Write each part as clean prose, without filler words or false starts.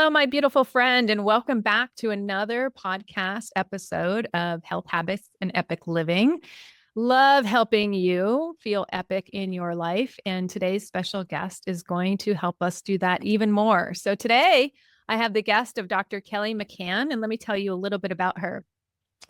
Hello, my beautiful friend, and welcome back to another podcast episode of Health Habits and Epic Living. Love helping you feel epic in your life. And today's special guest is going to help us do that even more. So today I have the guest of Dr. Kelly McCann, and let me tell you a little bit about her.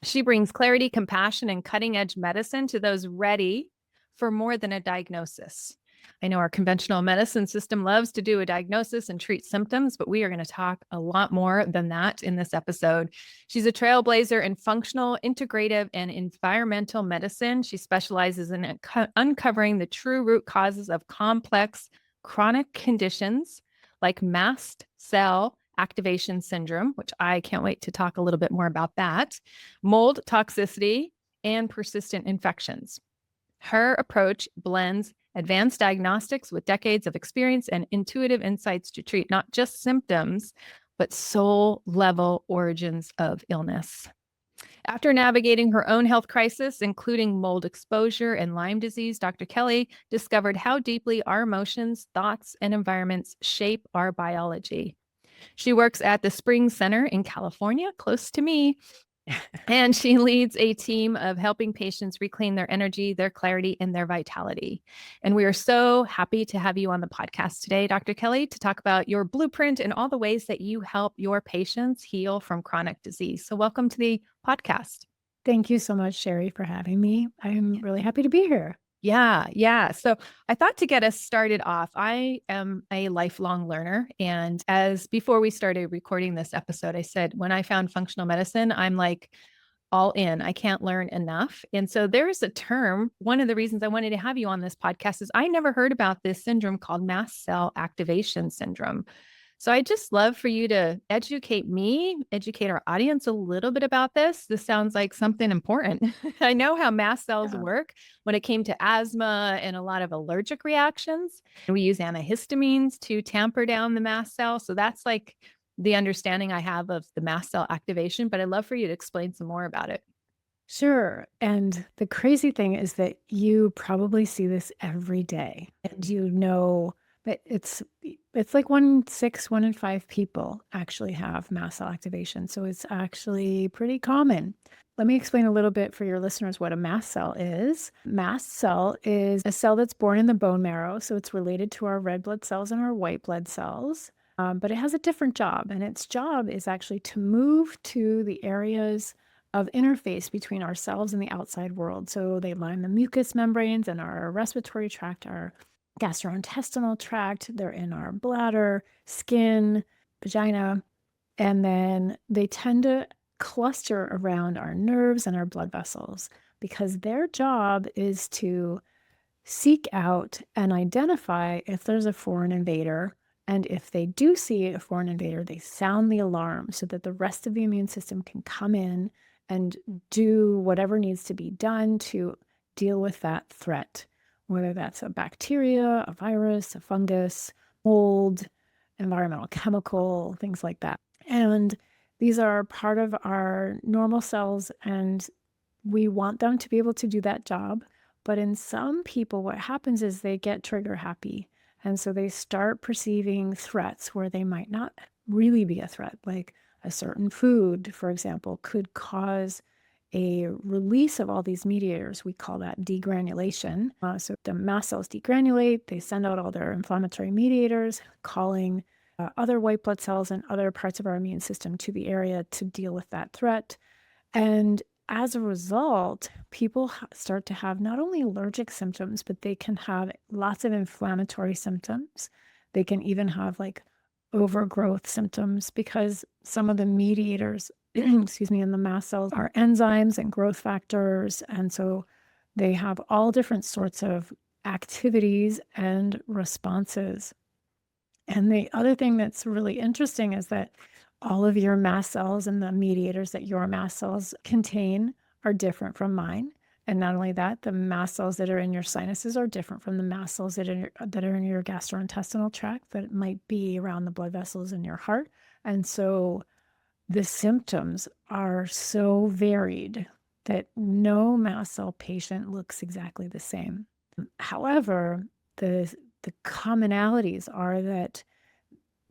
She brings clarity, compassion, and cutting edge medicine to those ready for more than a diagnosis. I know our conventional medicine system loves to do a diagnosis and treat symptoms, but we are going to talk a lot more than that in this episode. She's a trailblazer in functional, integrative, and environmental medicine. She specializes in uncovering the true root causes of complex chronic conditions like mast cell activation syndrome, which I can't wait to talk a little bit more about that, mold toxicity, and persistent infections. Her approach blends advanced diagnostics with decades of experience and intuitive insights to treat not just symptoms, but soul level origins of illness. After navigating her own health crisis, including mold exposure and Lyme disease, Dr. Kelly discovered how deeply our emotions, thoughts, and environments shape our biology. She works at the Spring Center in California, close to me, and she leads a team of helping patients reclaim their energy, their clarity, and their vitality. And we are so happy to have you on the podcast today, Dr. Kelly, to talk about your blueprint and all the ways that you help your patients heal from chronic disease. So, welcome to the podcast. Thank you so much, Sherry, for having me. I'm really happy to be here. Yeah. So I thought to get us started off, I am a lifelong learner. And as before we started recording this episode, I said, when I found functional medicine, I'm like all in. I can't learn enough. And so there's a term. One of the reasons I wanted to have you on this podcast is I never heard about this syndrome called mast cell activation syndrome. So I just love for you to educate me, educate our audience a little bit about this. This sounds like something important. I know how mast cells Yeah. work when it came to asthma and a lot of allergic reactions. We use antihistamines to tamper down the mast cell. So that's like the understanding I have of the mast cell activation, but I'd love for you to explain some more about it. Sure. And the crazy thing is that you probably see this every day. And you know that it's like 1 in 5 people actually have mast cell activation. So it's actually pretty common. Let me explain a little bit for your listeners what a mast cell is. Mast cell is a cell that's born in the bone marrow. So it's related to our red blood cells and our white blood cells. But it has a different job. And its job is actually to move to the areas of interface between ourselves and the outside world. So they line the mucous membranes and our respiratory tract, our gastrointestinal tract. They're in our bladder, skin, vagina, and then they tend to cluster around our nerves and our blood vessels because their job is to seek out and identify if there's a foreign invader. And if they do see a foreign invader, they sound the alarm so that the rest of the immune system can come in and do whatever needs to be done to deal with that threat, whether that's a bacteria, a virus, a fungus, mold, environmental chemical, things like that. And these are part of our normal cells, and we want them to be able to do that job. But in some people, what happens is they get trigger happy. And so they start perceiving threats where they might not really be a threat, like a certain food, for example, could cause a release of all these mediators. We call that degranulation. So the mast cells degranulate, they send out all their inflammatory mediators, calling other white blood cells and other parts of our immune system to the area to deal with that threat. And as a result, people start to have not only allergic symptoms, but they can have lots of inflammatory symptoms. They can even have like overgrowth symptoms because some of the mediators, excuse me, in the mast cells are enzymes and growth factors. And so they have all different sorts of activities and responses. And the other thing that's really interesting is that all of your mast cells and the mediators that your mast cells contain are different from mine. And not only that, the mast cells that are in your sinuses are different from the mast cells that are in your gastrointestinal tract that might be around the blood vessels in your heart. And so the symptoms are so varied that no mast cell patient looks exactly the same. However, the commonalities are that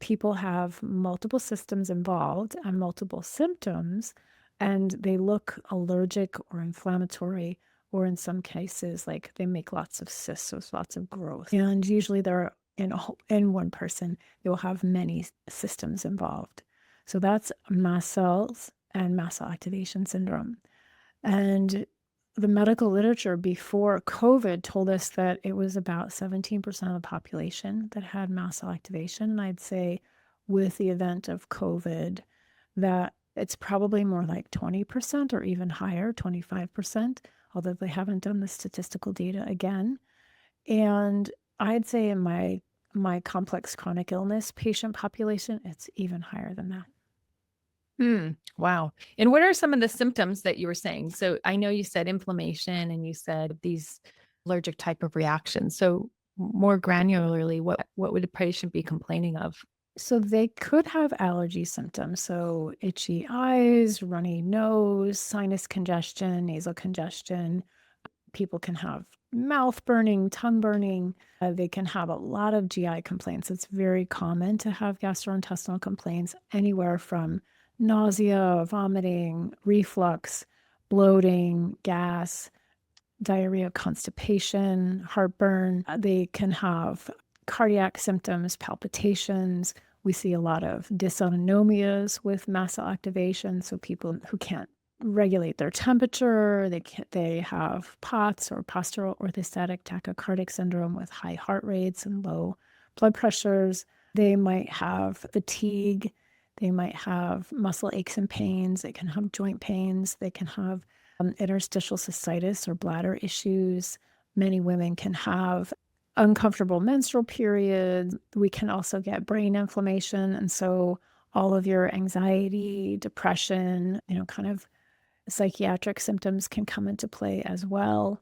people have multiple systems involved and multiple symptoms, and they look allergic or inflammatory, or in some cases, like they make lots of cysts, so it's lots of growth. And usually they're in one person, you'll have many systems involved. So that's mast cells and mast cell activation syndrome. And the medical literature before COVID told us that it was about 17% of the population that had mast cell activation. And I'd say with the event of COVID, that it's probably more like 20% or even higher, 25%, although they haven't done the statistical data again. And I'd say in my complex chronic illness patient population, it's even higher than that. Wow. And what are some of the symptoms that you were saying? So I know you said inflammation and you said these allergic type of reactions. So more granularly, what would a patient be complaining of? So they could have allergy symptoms. So itchy eyes, runny nose, sinus congestion, nasal congestion. People can have mouth burning, tongue burning. They can have a lot of GI complaints. It's very common to have gastrointestinal complaints, anywhere from nausea, vomiting, reflux, bloating, gas, diarrhea, constipation, heartburn. They can have cardiac symptoms, palpitations. We see a lot of dysautonomias with mast cell activation. So people who can't regulate their temperature, they have POTS or postural orthostatic tachycardic syndrome with high heart rates and low blood pressures. They might have fatigue. They might have muscle aches and pains. They can have joint pains. They can have interstitial cystitis or bladder issues. Many women can have uncomfortable menstrual periods. We can also get brain inflammation. And so all of your anxiety, depression, kind of psychiatric symptoms can come into play as well.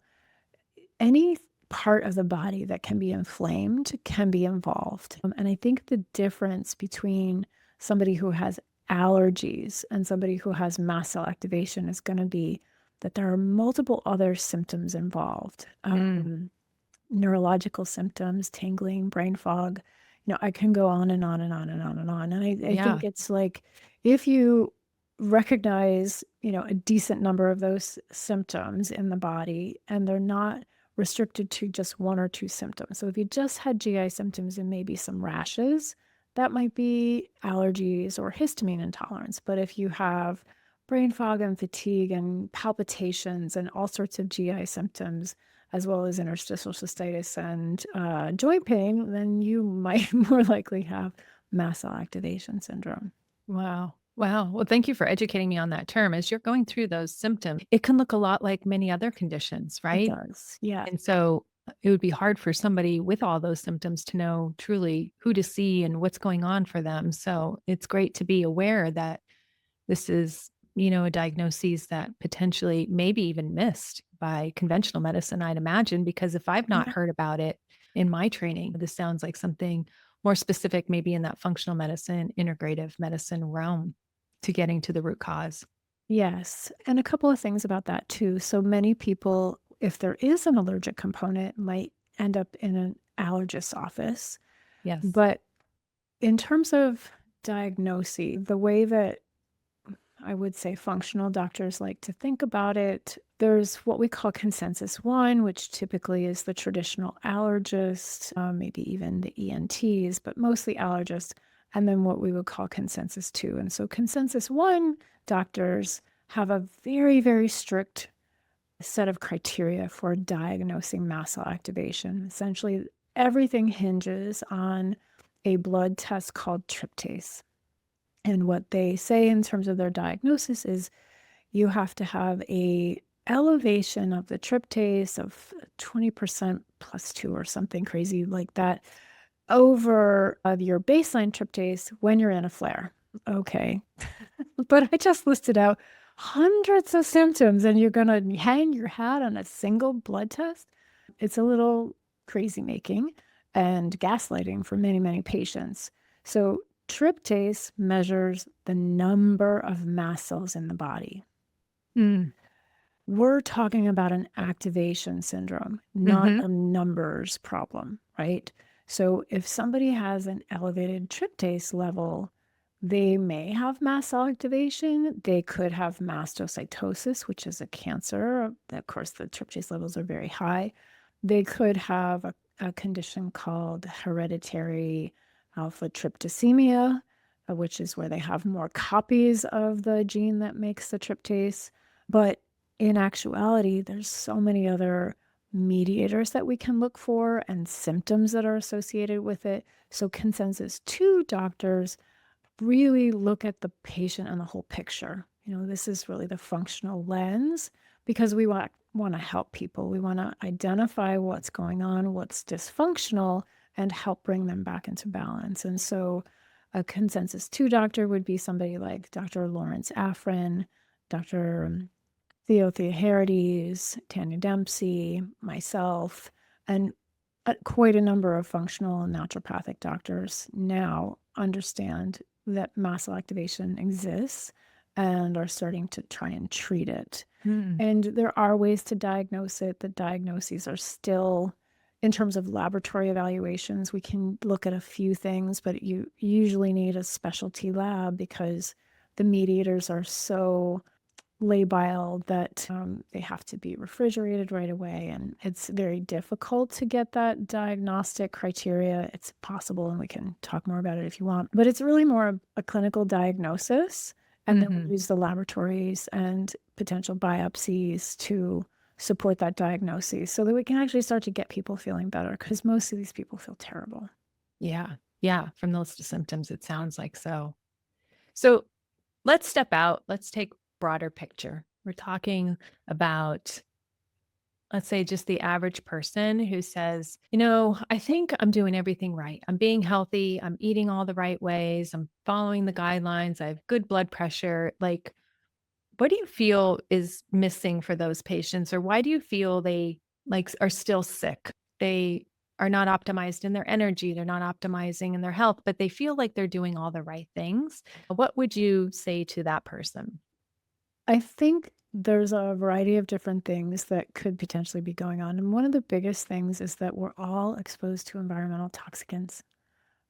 Any part of the body that can be inflamed can be involved. And I think the difference between somebody who has allergies and somebody who has mast cell activation is going to be that there are multiple other symptoms involved. Neurological symptoms, tingling, brain fog. I can go on and on and on and on and on. And I think it's like, if you recognize, a decent number of those symptoms in the body, and they're not restricted to just one or two symptoms. So if you just had GI symptoms and maybe some rashes, that might be allergies or histamine intolerance. But if you have brain fog and fatigue and palpitations and all sorts of GI symptoms, as well as interstitial cystitis and joint pain, then you might more likely have mast cell activation syndrome. Wow. Wow. Well, thank you for educating me on that term. As you're going through those symptoms, it can look a lot like many other conditions, It right? does, yeah. And so it would be hard for somebody with all those symptoms to know truly who to see and what's going on for them. So it's great to be aware that this is, a diagnosis that potentially maybe even missed by conventional medicine, I'd imagine, because if I've not heard about it in my training, this sounds like something more specific, maybe in that functional medicine, integrative medicine realm to getting to the root cause. Yes. And a couple of things about that too. So many people, if there is an allergic component, might end up in an allergist's office. Yes. But in terms of diagnosis, the way that I would say functional doctors like to think about it, there's what we call consensus one, which typically is the traditional allergist, maybe even the ENTs, but mostly allergists, and then what we would call consensus two. And so consensus one doctors have a very, very strict set of criteria for diagnosing mast cell activation. Essentially, everything hinges on a blood test called tryptase. And what they say in terms of their diagnosis is you have to have a elevation of the tryptase of 20% plus 2 or something crazy like that over your baseline tryptase when you're in a flare. Okay. But I just listed out hundreds of symptoms and you're going to hang your hat on a single blood test? It's a little crazy making and gaslighting for many, many patients. So tryptase measures the number of mast cells in the body. We're talking about an activation syndrome, not a numbers problem, right? So if somebody has an elevated tryptase level, they may have mast cell activation. They could have mastocytosis, which is a cancer. Of course, the tryptase levels are very high. They could have a condition called hereditary alpha tryptosemia, which is where they have more copies of the gene that makes the tryptase. But in actuality, there's so many other mediators that we can look for and symptoms that are associated with it. So consensus 2 doctors really look at the patient and the whole picture. This is really the functional lens because we want to help people. We want to identify what's going on, what's dysfunctional, and help bring them back into balance. And so a consensus 2 doctor would be somebody like Dr. Lawrence Afrin, Dr. Theo Theoharides, Tanya Dempsey, myself, and quite a number of functional and naturopathic doctors now understand that mast cell activation exists and are starting to try and treat it. And there are ways to diagnose it. The diagnoses are still, in terms of laboratory evaluations, we can look at a few things, but you usually need a specialty lab because the mediators are so labile that they have to be refrigerated right away. And it's very difficult to get that diagnostic criteria. It's possible, and we can talk more about it if you want. But it's really more a clinical diagnosis. And then we use the laboratories and potential biopsies to support that diagnosis so that we can actually start to get people feeling better, because most of these people feel terrible. Yeah. Yeah. From the list of symptoms, it sounds like so. So let's step out. Let's take broader picture. We're talking about, let's say, just the average person who says, I think I'm doing everything right. I'm being healthy. I'm eating all the right ways. I'm following the guidelines. I have good blood pressure. Like, what do you feel is missing for those patients? Or why do you feel they are still sick? They are not optimized in their energy. They're not optimizing in their health, but they feel like they're doing all the right things. What would you say to that person? I think there's a variety of different things that could potentially be going on. And one of the biggest things is that we're all exposed to environmental toxins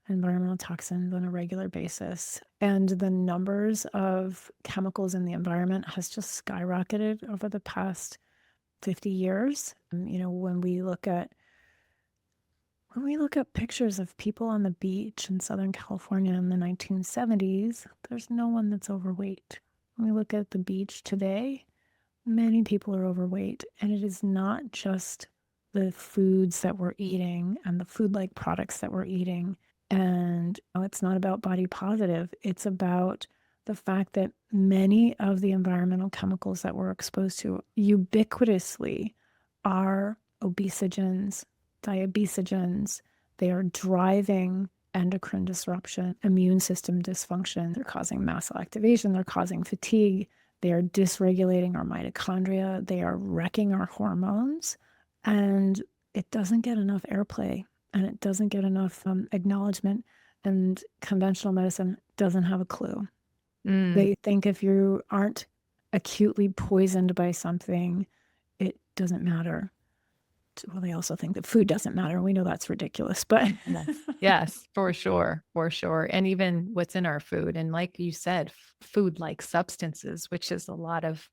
on a regular basis. And the numbers of chemicals in the environment has just skyrocketed over the past 50 years. When we look at pictures of people on the beach in Southern California in the 1970s, there's no one that's overweight. When we look at the beach today, many people are overweight, and it is not just the foods that we're eating and the food-like products that we're eating. And it's not about body positive. It's about the fact that many of the environmental chemicals that we're exposed to ubiquitously are obesogens, diabesogens. They are driving endocrine disruption, immune system dysfunction. They're causing mast cell activation. They're causing fatigue. They are dysregulating our mitochondria. They are wrecking our hormones. And it doesn't get enough airplay, and it doesn't get enough acknowledgement. And conventional medicine doesn't have a clue. They think if you aren't acutely poisoned by something, it doesn't matter. Well, they also think that food doesn't matter. We know that's ridiculous, but Yes, for sure. For sure. And even what's in our food. And like you said, food like substances, which is a lot of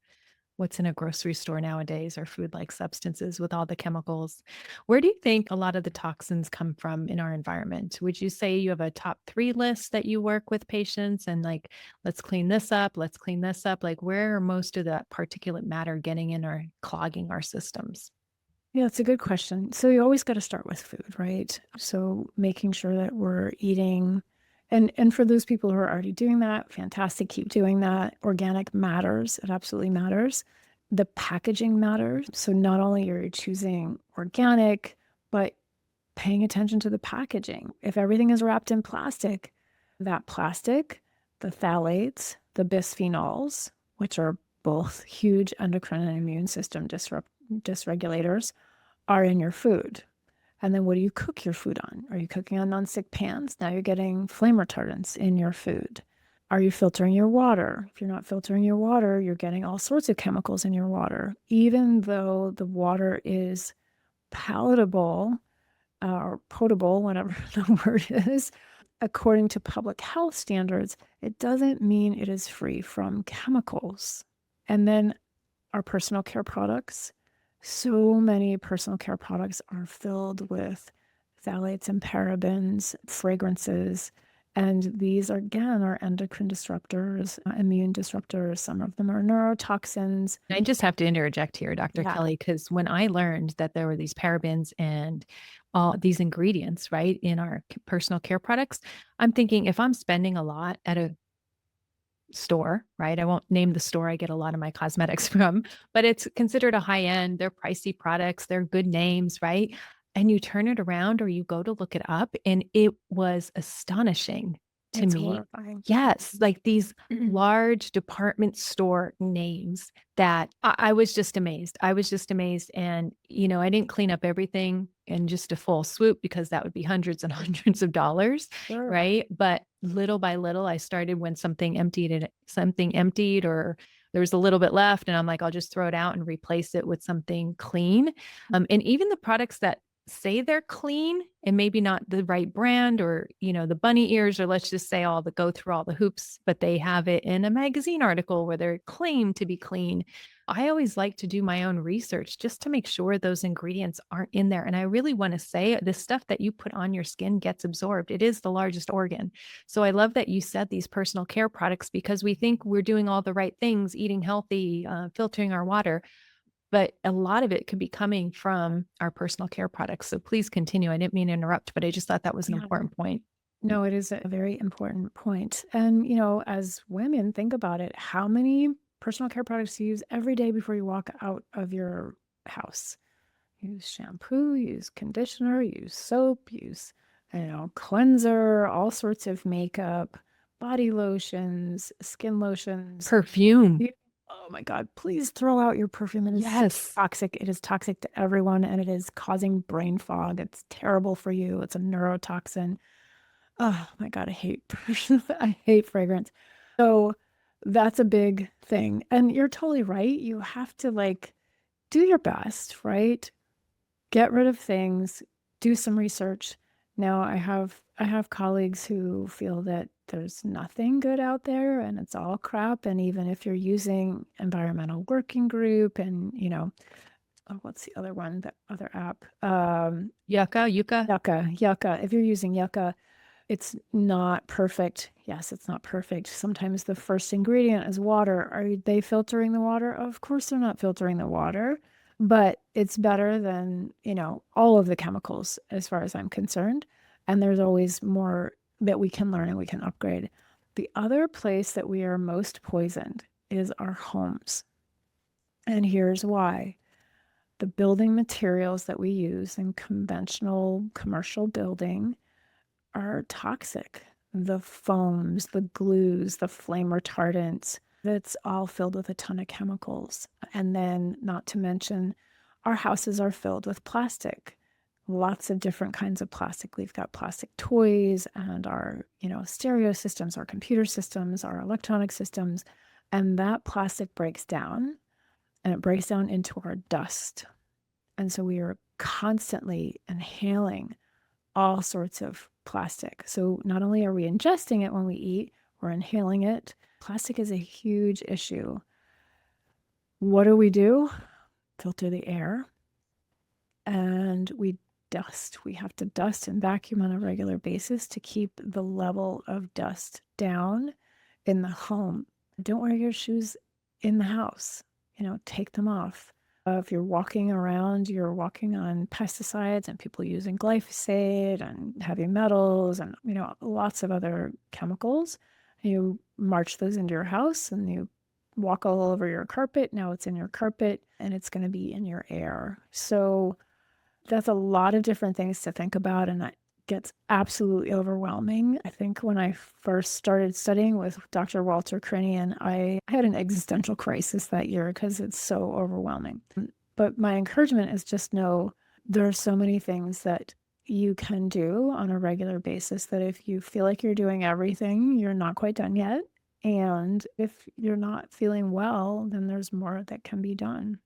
what's in a grocery store nowadays, are food like substances with all the chemicals. Where do you think a lot of the toxins come from in our environment? Would you say you have a top 3 list that you work with patients and like, let's clean this up, let's clean this up? Like, where are most of that particulate matter getting in or clogging our systems? yeah, it's a good question. So you always got to start with food, right? So making sure that we're eating, and for those people who are already doing that, fantastic, keep doing that. Organic matters. It absolutely matters. The packaging matters. So not only are you choosing organic, but paying attention to the packaging. If everything is wrapped in plastic, that plastic, the phthalates, the bisphenols, which are both huge endocrine and immune system dysregulators, are in your food. And then what do you cook your food on? Are you cooking on nonstick pans? Now you're getting flame retardants in your food. Are you filtering your water? If you're not filtering your water, you're getting all sorts of chemicals in your water. Even though the water is palatable, or potable, whatever the word is, according to public health standards, it doesn't mean it is free from chemicals. And then our personal care products. So many personal care products are filled with phthalates and parabens, fragrances, and these are, again, are endocrine disruptors, immune disruptors. Some of them are neurotoxins. I just have to interject here, Dr. Yeah. Kelly, because when I learned that there were these parabens and all these ingredients, right, in our personal care products, I'm thinking if I'm spending a lot at a store, right? I won't name the store I get a lot of my cosmetics from, but it's considered a high end. They're pricey products, they're good names, right? And you turn it around or you go to look it up, and it was astonishing to It's me. horrifying. Yes, like these large department store names that I was just amazed. I was just amazed. And, I didn't clean up everything in just a full swoop because that would be hundreds and hundreds of dollars. Sure. Right. But little by little, I started when something emptied or there was a little bit left. And I'm like, I'll just throw it out and replace it with something clean. And even the products that say they're clean and maybe not the right brand or, the bunny ears, or let's just say go through all the hoops, but they have it in a magazine article where they're claimed to be clean. I always like to do my own research just to make sure those ingredients aren't in there. And I really want to say the stuff that you put on your skin gets absorbed. It is the largest organ. So I love that you said these personal care products because we think we're doing all the right things, eating healthy, filtering our water, but a lot of it could be coming from our personal care products. So please continue. I didn't mean to interrupt, but I just thought that was an Yeah. important point. No, it is a very important point. And, as women, think about it. How many personal care products you use every day before you walk out of your house? Use shampoo, use conditioner, use soap, use, cleanser, all sorts of makeup, body lotions, skin lotions. Perfume. Oh my God, please throw out your perfume. It is so Yes. toxic. It is toxic to everyone and it is causing brain fog. It's terrible for you. It's a neurotoxin. Oh my God, I hate I hate fragrance. So that's a big thing. And you're totally right. You have to do your best, right? Get rid of things, do some research. Now I have colleagues who feel that there's nothing good out there and it's all crap. And even if you're using Environmental Working Group and what's the other one? The other app. Yucca. Yucca. If you're using Yucca, it's not perfect. Yes, it's not perfect. Sometimes the first ingredient is water. Are they filtering the water? Of course they're not filtering the water, but it's better than, all of the chemicals as far as I'm concerned. And there's always more that we can learn and we can upgrade. The other place that we are most poisoned is our homes. And here's why. The building materials that we use in conventional commercial building are toxic. The foams, the glues, the flame retardants, that's all filled with a ton of chemicals. And then, not to mention, our houses are filled with plastic. Lots of different kinds of plastic. We've got plastic toys and our, stereo systems, our computer systems, our electronic systems. And that plastic breaks down and it breaks down into our dust. And so we are constantly inhaling all sorts of plastic. So not only are we ingesting it when we eat, we're inhaling it. Plastic is a huge issue. What do? Filter the air. And we dust. We have to dust and vacuum on a regular basis to keep the level of dust down in the home. Don't wear your shoes in the house. Take them off. If you're walking around, you're walking on pesticides and people using glyphosate and heavy metals and, lots of other chemicals. You march those into your house and you walk all over your carpet. Now it's in your carpet and it's going to be in your air. So that's a lot of different things to think about. And that gets absolutely overwhelming. I think when I first started studying with Dr. Walter Crinian, I had an existential crisis that year because it's so overwhelming. But my encouragement is just know there are so many things that you can do on a regular basis that if you feel like you're doing everything, you're not quite done yet. And if you're not feeling well, then there's more that can be done.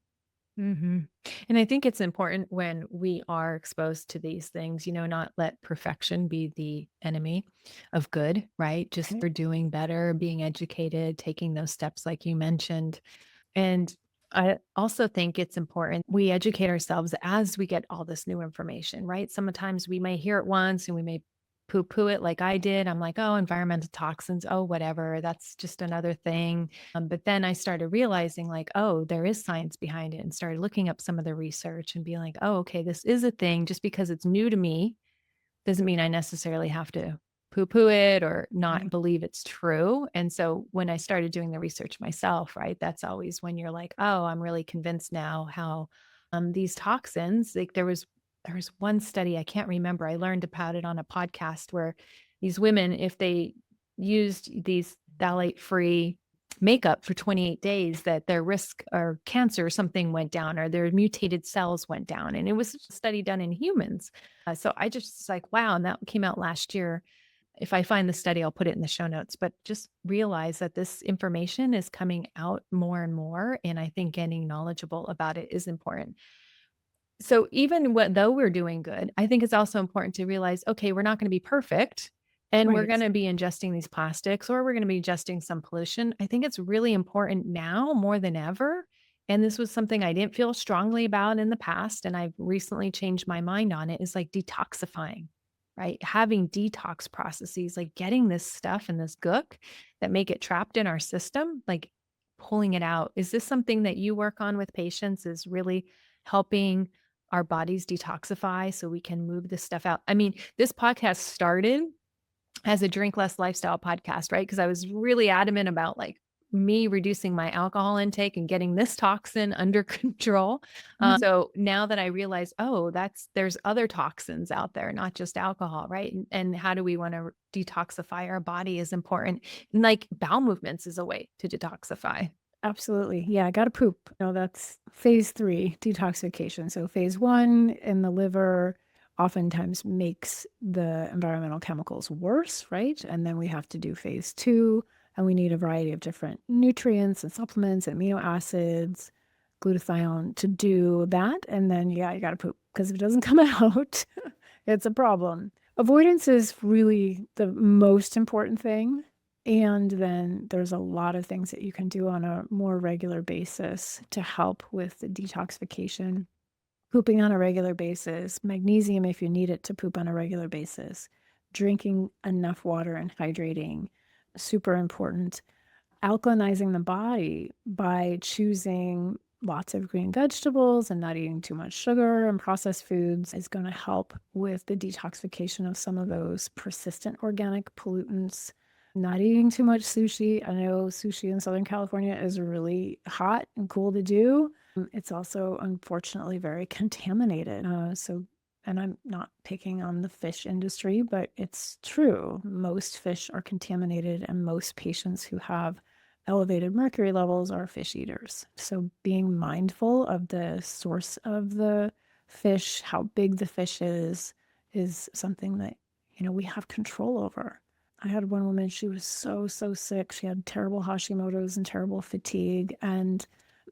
hmm And I think it's important when we are exposed to these things, not let perfection be the enemy of good, right? Just Okay. for doing better, being educated, taking those steps like you mentioned. And I also think it's important we educate ourselves as we get all this new information, right? Sometimes we may hear it once and we may poo poo it like I did. I'm like, oh, environmental toxins, oh, whatever. That's just another thing. But then I started realizing, like, oh, there is science behind it and started looking up some of the research and being like, oh, okay, this is a thing. Just because it's new to me doesn't mean I necessarily have to poo poo it or Yeah. not believe it's true. And so when I started doing the research myself, right, that's always when you're like, oh, I'm really convinced now how these toxins, like there was one study, I can't remember. I learned about it on a podcast where these women, if they used these phthalate free makeup for 28 days, that their risk or cancer or something went down or their mutated cells went down. And it was a study done in humans. So I just was like, wow. And that came out last year. If I find the study, I'll put it in the show notes. But just realize that this information is coming out more and more. And I think getting knowledgeable about it is important. So even though we're doing good, I think it's also important to realize, okay, we're not going to be perfect and we're going Right. to be ingesting these plastics or we're going to be ingesting some pollution. I think it's really important now more than ever. And this was something I didn't feel strongly about in the past. And I've recently changed my mind on it is like detoxifying, right? Having detox processes, like getting this stuff and this gook that make it trapped in our system, like pulling it out. Is this something that you work on with patients? Is really helping our bodies detoxify so we can move this stuff out? I mean, this podcast started as a drink less lifestyle podcast, right? Because I was really adamant about like me reducing my alcohol intake and getting this toxin under control. Mhm. So now that I realize, oh, there's other toxins out there, not just alcohol, right? And how do we want to detoxify our body is important. And like bowel movements is a way to detoxify. Absolutely. Yeah, I gotta poop. No, that's phase 3 detoxification. So phase 1 in the liver oftentimes makes the environmental chemicals worse, right? And then we have to do phase 2, and we need a variety of different nutrients and supplements, amino acids, glutathione to do that. And then, yeah, you gotta poop because if it doesn't come out, it's a problem. Avoidance is really the most important thing. And then there's a lot of things that you can do on a more regular basis to help with the detoxification. Pooping on a regular basis, magnesium if you need it to poop on a regular basis, drinking enough water and hydrating, super important. Alkalinizing the body by choosing lots of green vegetables and not eating too much sugar and processed foods is going to help with the detoxification of some of those persistent organic pollutants. Not eating too much sushi. I know sushi in Southern California is really hot and cool to do. It's also unfortunately very contaminated. And I'm not picking on the fish industry, but it's true. Most fish are contaminated, and most patients who have elevated mercury levels are fish eaters. So being mindful of the source of the fish, how big the fish is something that, we have control over. I had one woman, she was so sick. She had terrible Hashimoto's and terrible fatigue, and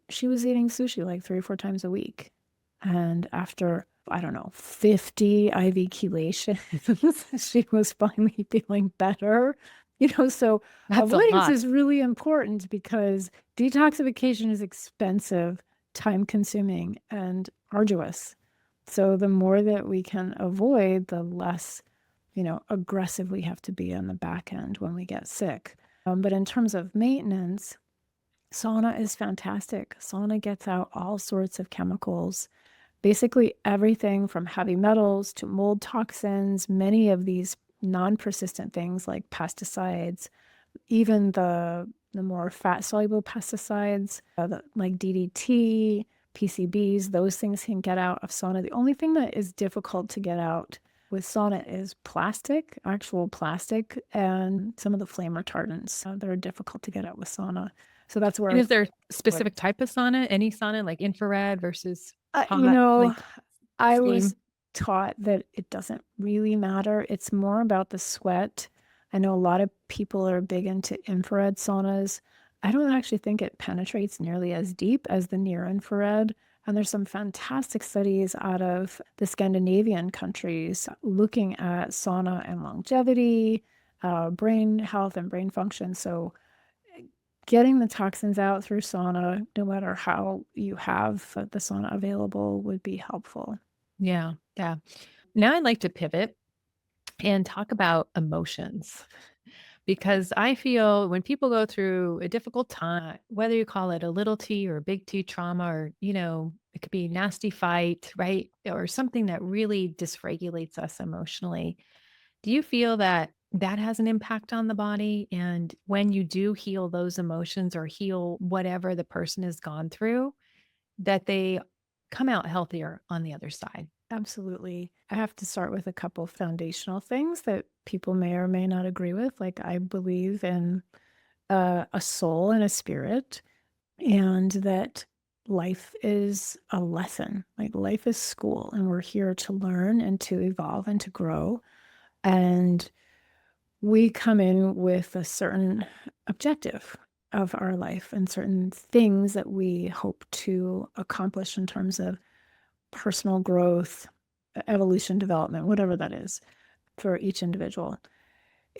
she was eating sushi like 3 or 4 times a week. And after, I don't know, 50 IV chelations, she was finally feeling better. So That's a avoidance lot. is really important because detoxification is expensive, time consuming, and arduous. So the more that we can avoid, the less, aggressive we have to be on the back end when we get sick. But in terms of maintenance, sauna is fantastic. Sauna gets out all sorts of chemicals, basically everything from heavy metals to mold toxins, many of these non-persistent things like pesticides, even the more fat-soluble pesticides, like DDT, PCBs, those things can get out of sauna. The only thing that is difficult to get out with sauna is plastic, actual plastic, and some of the flame retardants that are difficult to get out with sauna. So that's And where, is there a specific type of sauna? Any sauna, like infrared versus you hot, know, like I was steam? taught that it doesn't really matter. It's more about the sweat. I know a lot of people are big into infrared saunas. I don't actually think it penetrates nearly as deep as the near infrared. And there's some fantastic studies out of the Scandinavian countries looking at sauna and longevity, brain health and brain function. So getting the toxins out through sauna, no matter how you have the sauna available, would be helpful. Yeah. Yeah. Now I'd like to pivot and talk about emotions because I feel when people go through a difficult time, whether you call it a little T or a big T trauma, or, it could be a nasty fight, right? Or something that really dysregulates us emotionally. Do you feel that that has an impact on the body? And when you do heal those emotions or heal whatever the person has gone through, that they come out healthier on the other side? Absolutely. I have to start with a couple foundational things that people may or may not agree with. Like, I believe in a soul and a spirit, and that life is a lesson. Like, life is school, and we're here to learn and to evolve and to grow. And we come in with a certain objective of our life and certain things that we hope to accomplish in terms of personal growth, evolution, development, whatever that is for each individual.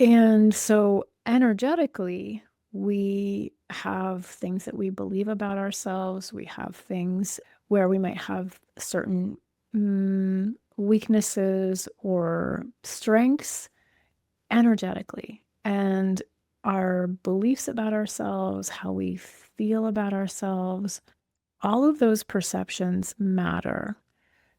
And so energetically, we have things that we believe about ourselves. We have things where we might have certain weaknesses or strengths energetically. And our beliefs about ourselves, how we feel about ourselves, all of those perceptions matter.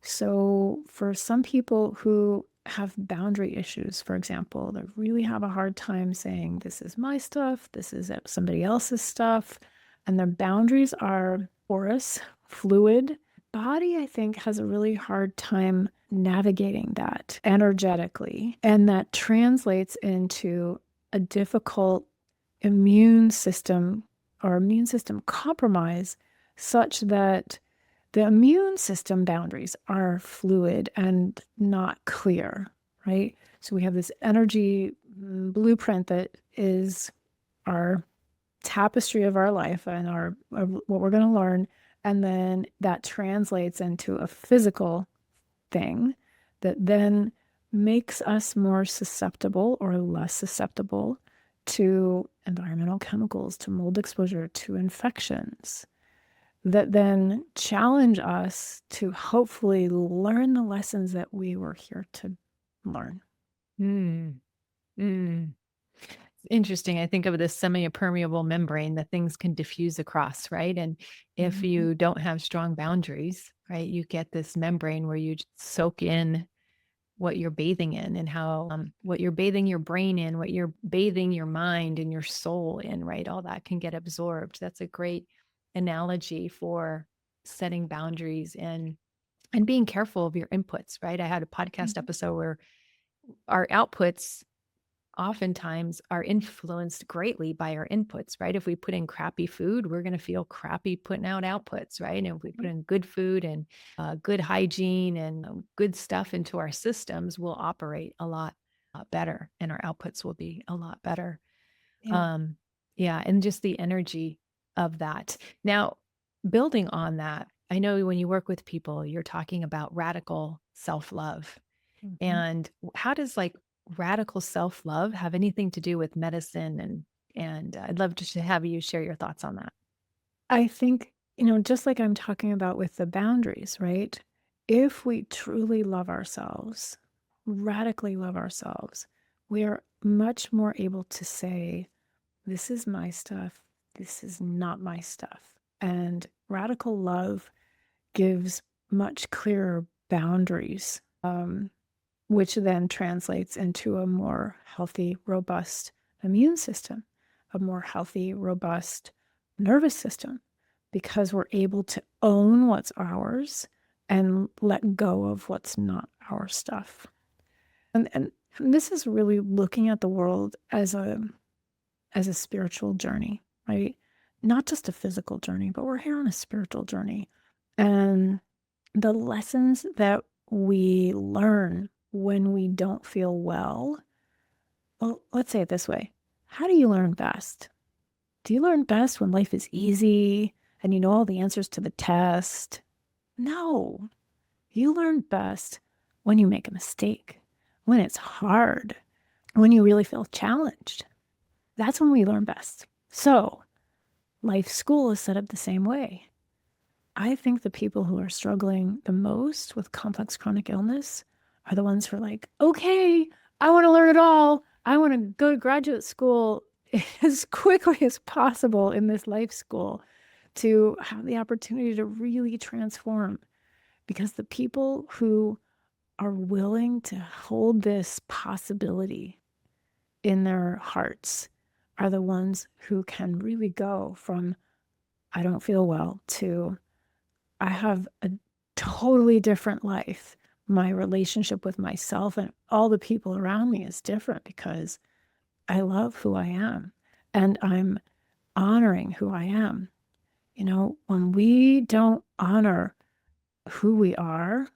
So for some people who have boundary issues, for example, that really have a hard time saying, this is my stuff, this is somebody else's stuff, and their boundaries are porous, fluid, body, I think, has a really hard time navigating that energetically. And that translates into a difficult immune system or immune system compromise, such that the immune system boundaries are fluid and not clear, right? So we have this energy blueprint that is our tapestry of our life and what we're going to learn. And then that translates into a physical thing that then makes us more susceptible or less susceptible to environmental chemicals, to mold exposure, to infections, that then challenge us to hopefully learn the lessons that we were here to learn. Mm, mm. Interesting. I think of this semi-permeable membrane that things can diffuse across, right? And if you don't have strong boundaries, right, you get this membrane where you just soak in what you're bathing in and how what you're bathing your brain in, what you're bathing your mind and your soul in, right? All that can get absorbed. That's a great analogy for setting boundaries and being careful of your inputs, right? I had a podcast episode where our outputs oftentimes are influenced greatly by our inputs, right? If we put in crappy food, we're going to feel crappy putting out outputs, right? And if we put in good food and good hygiene and good stuff into our systems, we'll operate a lot better and our outputs will be a lot better. Yeah. Yeah. And just the energy of that. Now, building on that, I know when you work with people, you're talking about radical self love. Mhm. And how does like radical self-love have anything to do with medicine? And I'd love to have you share your thoughts on that. I think, just like I'm talking about with the boundaries, right? If we truly love ourselves, radically love ourselves, we are much more able to say, this is my stuff, this is not my stuff. And radical love gives much clearer boundaries, which then translates into a more healthy, robust immune system, a more healthy, robust nervous system, because we're able to own what's ours and let go of what's not our stuff. And this is really looking at the world as a spiritual journey, right? Not just a physical journey, but we're here on a spiritual journey. And the lessons that we learn when we don't feel well, let's say it this way. How do you learn best? Do you learn best when life is easy and you know all the answers to the test? No, you learn best when you make a mistake, when it's hard, when you really feel challenged. That's when we learn best. So life school is set up the same way. I think the people who are struggling the most with complex chronic illness are the ones who are like, okay, I want to learn it all. I want to go to graduate school as quickly as possible in this life school to have the opportunity to really transform. Because the people who are willing to hold this possibility in their hearts are the ones who can really go from, I don't feel well, to I have a totally different life. My relationship with myself and all the people around me is different because I love who I am and I'm honoring who I am. You know, when we don't honor who we are,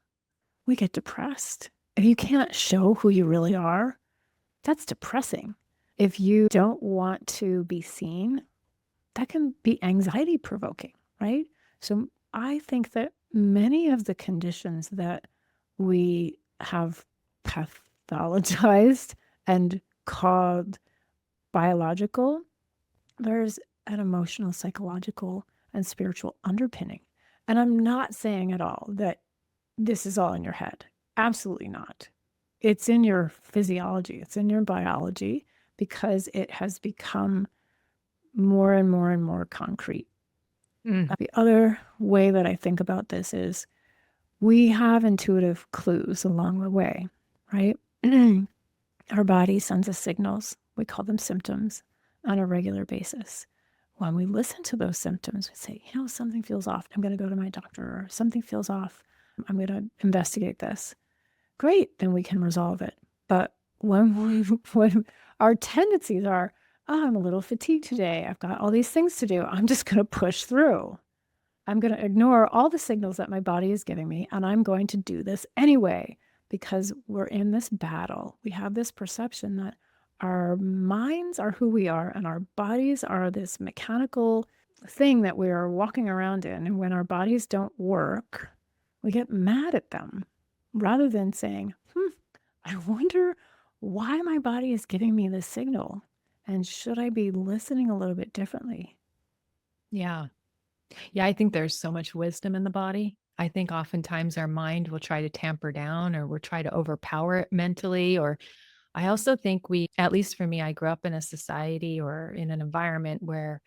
we get depressed. If you can't show who you really are, that's depressing. If you don't want to be seen, that can be anxiety provoking, right? So I think that many of the conditions that we have pathologized and called biological, there's an emotional, psychological, and spiritual underpinning. And I'm not saying at all that this is all in your head. Absolutely not. It's in your physiology, it's in your biology because it has become more and more and more concrete. The other way that I think about this is we have intuitive clues along the way, right? Our body sends us signals. We call them symptoms on a regular basis. When we listen to those symptoms, we say, you know, something feels off. I'm going to go to my doctor, or something feels off. I'm going to investigate this. Great, then we can resolve it. But when our tendencies are, oh, I'm a little fatigued today. I've got all these things to do. I'm just going to push through. I'm going to ignore all the signals that my body is giving me, and I'm going to do this anyway because we're in this battle. We have this perception that our minds are who we are, and our bodies are this mechanical thing that we are walking around in. And when our bodies don't work, we get mad at them rather than saying, I wonder why my body is giving me this signal. And should I be listening a little bit differently? Yeah. Yeah, I think there's so much wisdom in the body. I think oftentimes our mind will try to tamper down or we'll try to overpower it mentally. Or I also think at least for me, I grew up in a society or in an environment where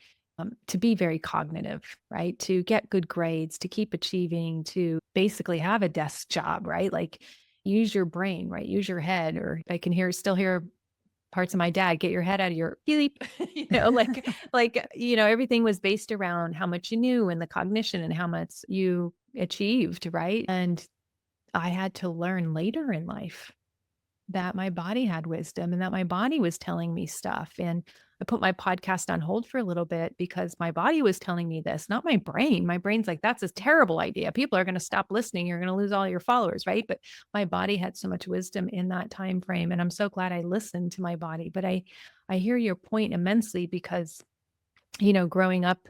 to be very cognitive, right? To get good grades, to keep achieving, to basically have a desk job, right? Like use your brain, right? Use your head. Or I can still hear parts of my dad, get your head out of your sleep, everything was based around how much you knew and the cognition and how much you achieved, right? And I had to learn later in life that my body had wisdom and that my body was telling me stuff. And I put my podcast on hold for a little bit because my body was telling me this, not my brain. My brain's like, that's a terrible idea. People are going to stop listening. You're going to lose all your followers, right? But my body had so much wisdom in that time frame. And I'm so glad I listened to my body. But I hear your point immensely because growing up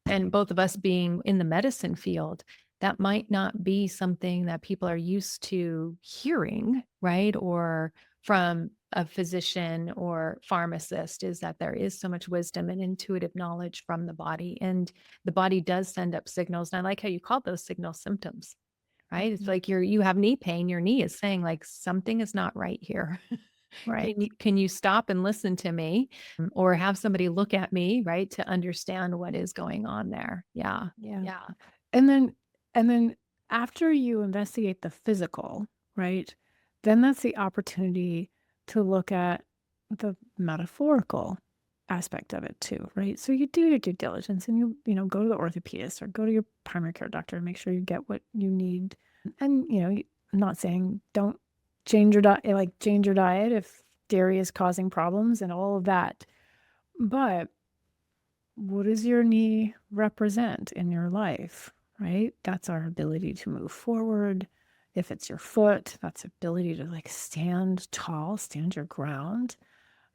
and both of us being in the medicine field, that might not be something that people are used to hearing, right? Or from a physician or pharmacist, is that there is so much wisdom and intuitive knowledge from the body. And the body does send up signals. And I like how you called those signals symptoms, right? It's like you have knee pain, your knee is saying like something is not right here. Right. Can you stop and listen to me or have somebody look at me, right, to understand what is going on there? Yeah. Yeah. Yeah. And then after you investigate the physical, right? Then that's the opportunity to look at the metaphorical aspect of it too, right? So you do your due diligence and go to the orthopedist or go to your primary care doctor and make sure you get what you need. And I'm not saying don't change your diet, like change your diet if dairy is causing problems and all of that. But what does your knee represent in your life, right? That's our ability to move forward. If it's your foot, that's ability to like stand tall, stand your ground.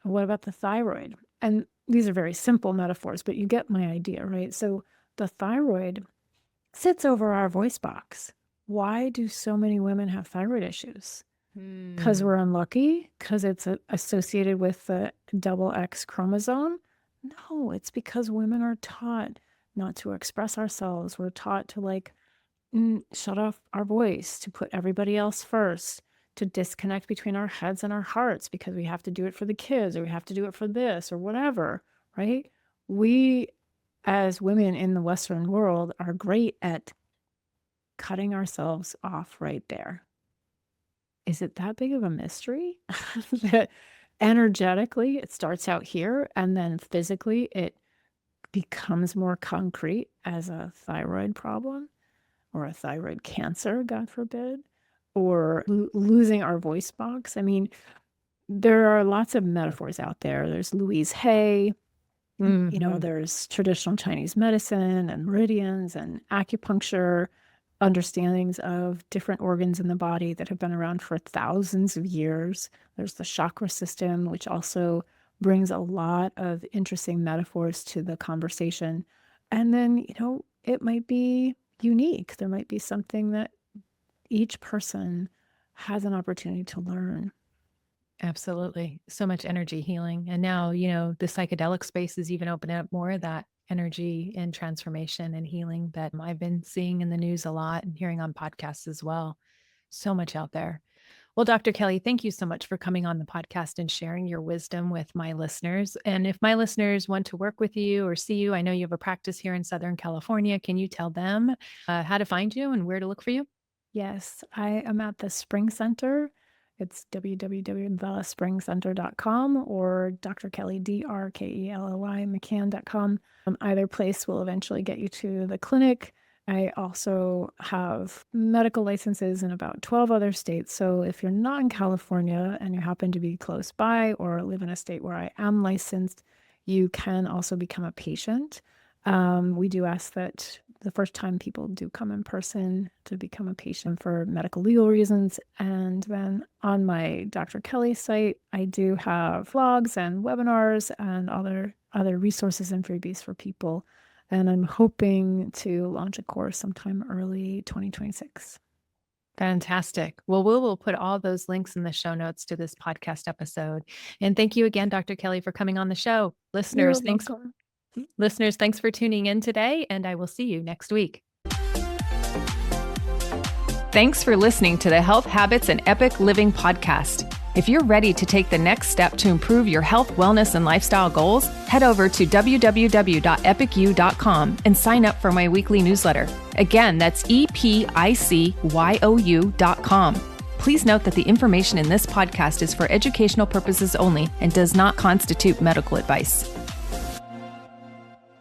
What about the thyroid? And these are very simple metaphors, but you get my idea, right? So the thyroid sits over our voice box. Why do so many women have thyroid issues? Because we're unlucky? Because it's associated with the double X chromosome? No, it's because women are taught not to express ourselves. We're taught to shut off our voice, to put everybody else first, to disconnect between our heads and our hearts because we have to do it for the kids or we have to do it for this or whatever, right? We, as women in the Western world, are great at cutting ourselves off right there. Is it that big of a mystery that energetically it starts out here and then physically it becomes more concrete as a thyroid problem or a thyroid cancer, God forbid, or losing our voice box? I mean, there are lots of metaphors out there. There's Louise Hay, there's traditional Chinese medicine and meridians and acupuncture, understandings of different organs in the body that have been around for thousands of years. There's the chakra system, which also brings a lot of interesting metaphors to the conversation. And then, it might be unique. There might be something that each person has an opportunity to learn. Absolutely. So much energy healing. And now, the psychedelic space is even opening up more of that energy and transformation and healing that I've been seeing in the news a lot and hearing on podcasts as well. So much out there. Well, Dr. Kelly, thank you so much for coming on the podcast and sharing your wisdom with my listeners. And if my listeners want to work with you or see you, I know you have a practice here in Southern California. Can you tell them how to find you and where to look for you? Yes, I am at the Spring Center. It's www.thespringcenter.com or Dr. Kelly, DrKelly, McCann.com. Either place will eventually get you to the clinic. I also have medical licenses in about 12 other states. So if you're not in California and you happen to be close by or live in a state where I am licensed, you can also become a patient. We do ask that the first time people do come in person to become a patient for medical legal reasons. And then on my Dr. Kelly site, I do have vlogs and webinars and other resources and freebies for people. And I'm hoping to launch a course sometime early 2026. Fantastic. Well, we will put all those links in the show notes to this podcast episode. And thank you again, Dr. Kelly, for coming on the show. Listeners, thanks for tuning in today, and I will see you next week. Thanks for listening to the Health Habits and Epic Living podcast. If you're ready to take the next step to improve your health, wellness, and lifestyle goals, head over to www.epicyou.com and sign up for my weekly newsletter. Again, that's EPICYOU.com. Please note that the information in this podcast is for educational purposes only and does not constitute medical advice.